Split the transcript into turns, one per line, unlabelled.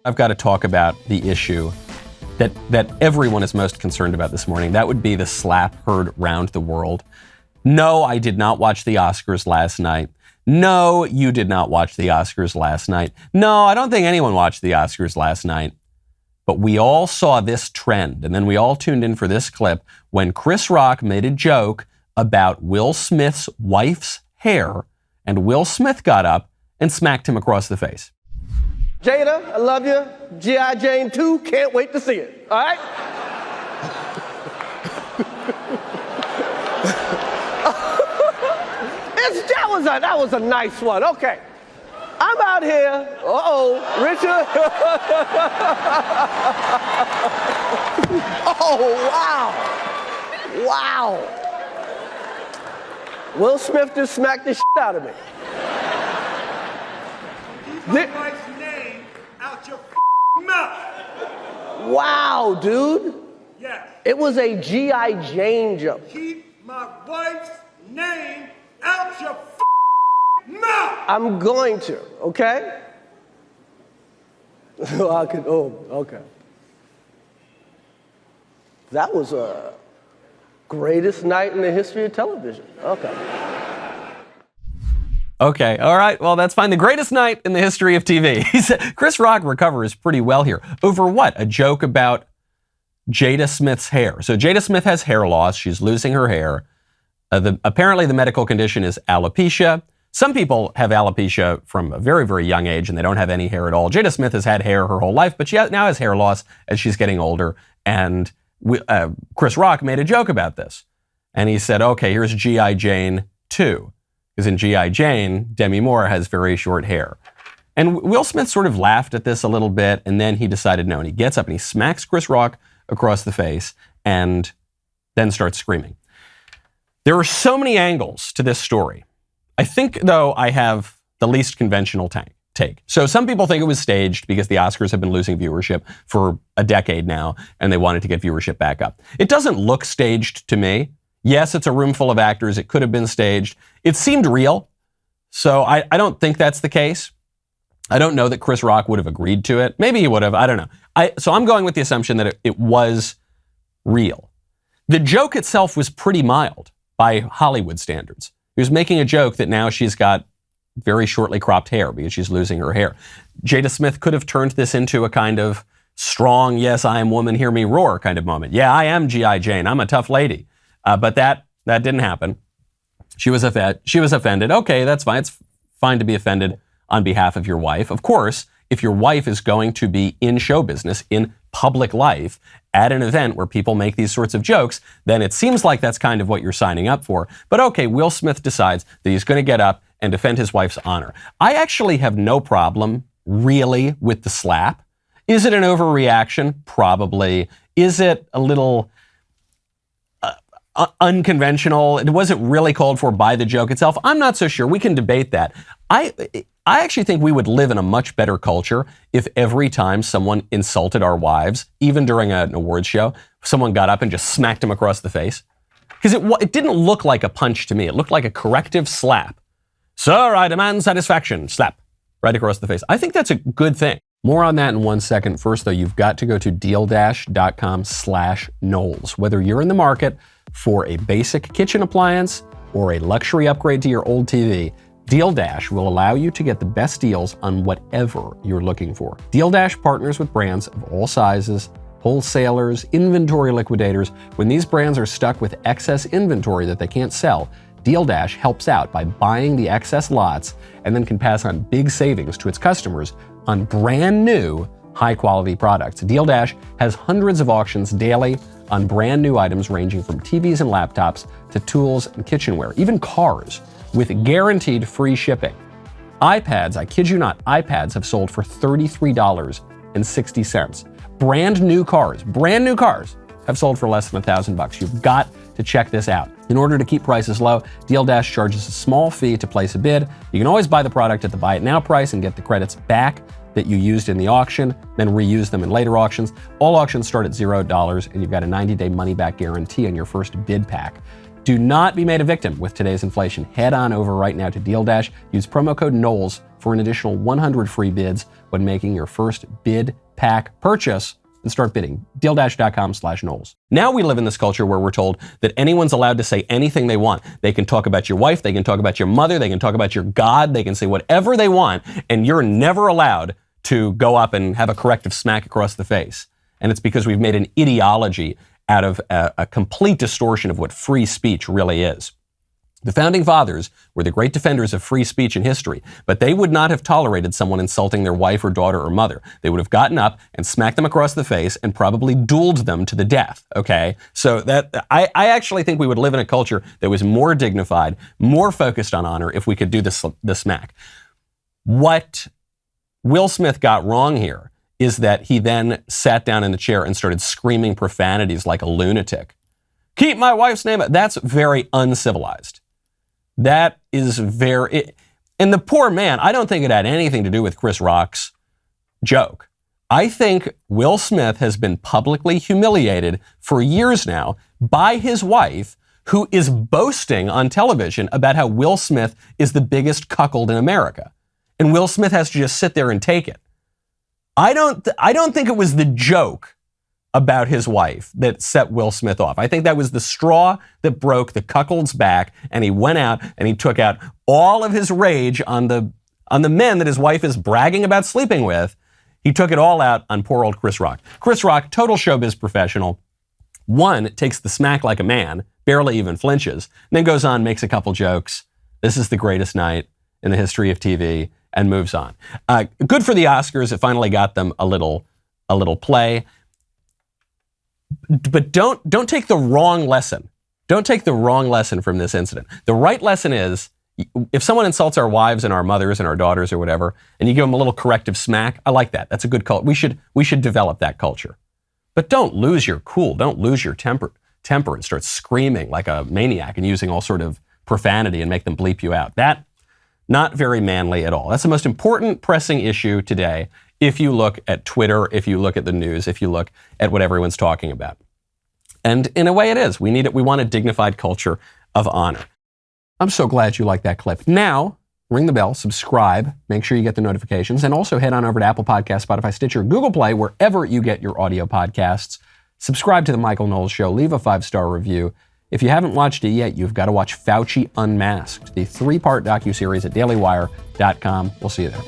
I've got to talk about the issue that everyone is most concerned about this morning. That would be the slap heard round the world. No, I did not watch the Oscars last night. No, you did not watch the Oscars last night. No, I don't think anyone watched the Oscars last night. But we all saw this trend, and then we all tuned in for this clip when Chris Rock made a joke about Will Smith's wife's hair, and Will Smith got up and smacked him across the face.
Jada, I love you. G.I. Jane 2, can't wait to see it. All right? That was a nice one. Okay. I'm out here. Richard. Oh, wow. Wow. Will Smith just smacked the shit out of me.
Keep my wife's name out your mouth.
Wow, dude.
Yes.
It was a G.I. Jane joke.
Keep my wife's name out your mouth.
I'm going to, okay? Okay. That was a greatest night in the history of television. Okay.
Okay, all right, well, that's fine. The greatest night in the history of TV. Chris Rock recovers pretty well here. Over what? A joke about Jada Smith's hair. So Jada Smith has hair loss. She's losing her hair. Apparently the medical condition is alopecia. Some people have alopecia from a very, very young age and they don't have any hair at all. Jada Smith has had hair her whole life, but she now has hair loss as she's getting older. And Chris Rock made a joke about this. And he said, okay, here's G.I. Jane 2. Because in G.I. Jane, Demi Moore has very short hair. And Will Smith sort of laughed at this a little bit, and then he decided no, and he gets up and he smacks Chris Rock across the face and then starts screaming. There are so many angles to this story. I think, though, I have the least conventional take. So some people think it was staged because the Oscars have been losing viewership for a decade now, and they wanted to get viewership back up. It doesn't look staged to me. Yes, it's a room full of actors. It could have been staged. It seemed real. So I don't think that's the case. I don't know that Chris Rock would have agreed to it. Maybe he would have. I don't know. So I'm going with the assumption that it was real. The joke itself was pretty mild by Hollywood standards. He was making a joke that now she's got very shortly cropped hair because she's losing her hair. Jada Smith could have turned this into a kind of strong, yes, I am woman, hear me roar kind of moment. Yeah, I am G.I. Jane. I'm a tough lady. But that didn't happen. She was offended. Okay, that's fine. It's fine to be offended on behalf of your wife. Of course, if your wife is going to be in show business, in public life, at an event where people make these sorts of jokes, then it seems like that's kind of what you're signing up for. But okay, Will Smith decides that he's going to get up and defend his wife's honor. I actually have no problem, really, with the slap. Is it an overreaction? Probably. Is it a little unconventional? It wasn't really called for by the joke itself. I'm not so sure. We can debate that. I actually think we would live in a much better culture if every time someone insulted our wives, even during an awards show, someone got up and just smacked them across the face. Because it didn't look like a punch to me. It looked like a corrective slap. Sir, I demand satisfaction. Slap. Right across the face. I think that's a good thing. More on that in 1 second. First, though, you've got to go to Dealdash.com/Knowles. Whether you're in the market for a basic kitchen appliance or a luxury upgrade to your old TV, Dealdash will allow you to get the best deals on whatever you're looking for. Dealdash partners with brands of all sizes, wholesalers, inventory liquidators. When these brands are stuck with excess inventory that they can't sell, Dealdash helps out by buying the excess lots and then can pass on big savings to its customers on brand new, high-quality products. Dealdash has hundreds of auctions daily on brand new items ranging from TVs and laptops to tools and kitchenware, even cars, with guaranteed free shipping. iPads, I kid you not, iPads have sold for $33.60. Brand new cars have sold for less than $1,000. You've got to check this out. In order to keep prices low, Dealdash charges a small fee to place a bid. You can always buy the product at the buy it now price and get the credits back that you used in the auction, then reuse them in later auctions. All auctions start at $0, and you've got a 90-day money-back guarantee on your first bid pack. Do not be made a victim with today's inflation. Head on over right now to Dealdash. Use promo code Knowles for an additional 100 free bids when making your first bid pack purchase and start bidding. Dealdash.com/Knowles. Now we live in this culture where we're told that anyone's allowed to say anything they want. They can talk about your wife, they can talk about your mother, they can talk about your God, they can say whatever they want, and you're never allowed to go up and have a corrective smack across the face. And it's because we've made an ideology out of a complete distortion of what free speech really is. The Founding Fathers were the great defenders of free speech in history, but they would not have tolerated someone insulting their wife or daughter or mother. They would have gotten up and smacked them across the face and probably dueled them to the death, okay? So that I actually think we would live in a culture that was more dignified, more focused on honor if we could do the smack. What Will Smith got wrong here is that he then sat down in the chair and started screaming profanities like a lunatic. Keep my wife's name. That's very uncivilized. That is very, and the poor man, I don't think it had anything to do with Chris Rock's joke. I think Will Smith has been publicly humiliated for years now by his wife, who is boasting on television about how Will Smith is the biggest cuckold in America. And Will Smith has to just sit there and take it. I don't think it was the joke about his wife that set Will Smith off. I think that was the straw that broke the cuckold's back, and he went out and he took out all of his rage on the men that his wife is bragging about sleeping with. He took it all out on poor old Chris Rock. Chris Rock, total showbiz professional. One, takes the smack like a man, barely even flinches, and then goes on, makes a couple jokes. This is the greatest night in the history of TV, and moves on. Good for the Oscars. It finally got them a little play. But don't take the wrong lesson. Don't take the wrong lesson from this incident. The right lesson is, if someone insults our wives and our mothers and our daughters or whatever, and you give them a little corrective smack, I like that. That's a good culture. We should develop that culture. But don't lose your cool. Don't lose your temper and start screaming like a maniac and using all sort of profanity and make them bleep you out. That, not very manly at all. That's the most important pressing issue today. If you look at Twitter, if you look at the news, if you look at what everyone's talking about. And in a way it is. We need it. We want a dignified culture of honor. I'm so glad you liked that clip. Now, ring the bell, subscribe, make sure you get the notifications, and also head on over to Apple Podcasts, Spotify, Stitcher, Google Play, wherever you get your audio podcasts. Subscribe to The Michael Knowles Show. Leave a 5-star review. If you haven't watched it yet, you've got to watch Fauci Unmasked, the 3-part docuseries at dailywire.com. We'll see you there.